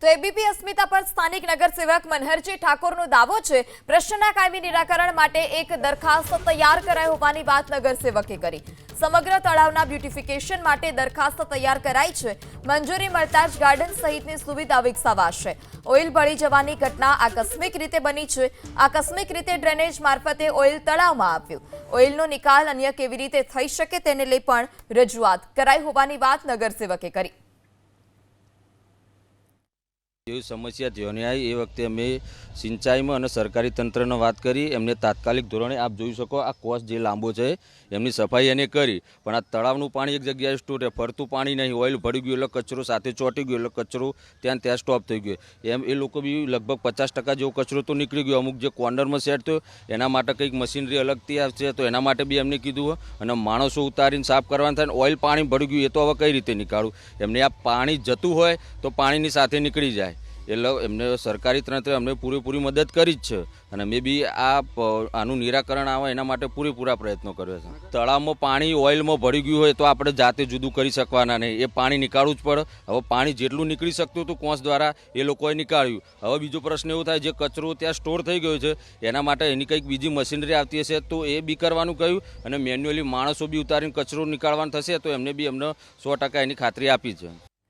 તો એબીપી અસ્મિતા પર સ્થાનિક નગરસેવક મનહરજી ઠાકોરનો દાવો છે પ્રશ્નના કાયમી નિરાકરણ માટે એક દરખાસ્ત તૈયાર કરાઈ હોવાની વાત નગરસેવકે કરી। સમગ્ર તળાવના બ્યુટિફિકેશન માટે દરખાસ્ત તૈયાર કરાઈ છે। મંજૂરી મળતા જ ગાર્ડન સહિતની સુવિધા વિકસાવાશે। ઓઇલ ભળી જવાની ઘટના આકસ્મિક રીતે બની છે। આકસ્મિક રીતે ડ્રેનેજ મારફતે ઓઇલ તળાવમાં આવ્યું। ઓઇલનો નિકાલ અન્ય કેવી રીતે થઈ શકે તેને લઈ પણ રજૂઆત કરાઈ હોવાની વાત નગરસેવકે કરી। ये समस्या ધ્યાને આવી એ વખતે અમે સિંચાઈમાં અને સરકારી તંત્રને વાત કરી। એમને તાત્કાલિક ધોરણે આપ જોઈ શકો આ કોસ જે લાંબો છે એમની સફાઈ એને કરી, પણ આ તળાવનું પાણી એક જગ્યાએ સ્ટોર રહે, ફરતું પાણી નહીં, ઓઇલ ભળી ગયું એટલે કચરો સાથે ચોંટી ગયો એટલે કચરો ત્યાં સ્ટોપ થઈ ગયો। એમ એ લોકો બી લગભગ 50% જેવો કચરો તો નીકળી ગયો। અમુક જે કોર્નરમાં સેટ થયો એના માટે કંઈક મશીનરી અલગથી આવશે તો એના માટે બી એમને કીધું અને માણસો ઉતારીને સાફ કરવાનું થાય। ઓઇલ પાણી ભળી ગયું એ તો હવે કઈ રીતે નીકાળવું? એમને આ પાણી જતું હોય તો પાણીની સાથે નીકળી જાય એટલે એમને સરકારી તંત્રે અમને પૂરેપૂરી મદદ કરી જ છે અને અમે બી આનું નિરાકરણ આવે એના માટે પૂરેપૂરા પ્રયત્નો કર્યા છે। તળાવમાં પાણી ઓઇલમાં ભળી ગયું હોય તો આપણે જાતે જુદું કરી શકવાના નહીં, એ પાણી નીકાળવું જ પડે। હવે પાણી જેટલું નીકળી શકતું હતું કોસ દ્વારા એ લોકોએ નીકાળ્યું। હવે બીજો પ્રશ્ન એવો થાય જે કચરો ત્યાં સ્ટોર થઈ ગયો છે એના માટે એની કંઈક બીજી મશીનરી આવતી હશે તો એ બી કરવાનું કહ્યું અને મેન્યુઅલી માણસો બી ઉતારીને કચરો નીકાળવાનું થશે તો એમને બી અમને 100% એની ખાતરી આપી છે।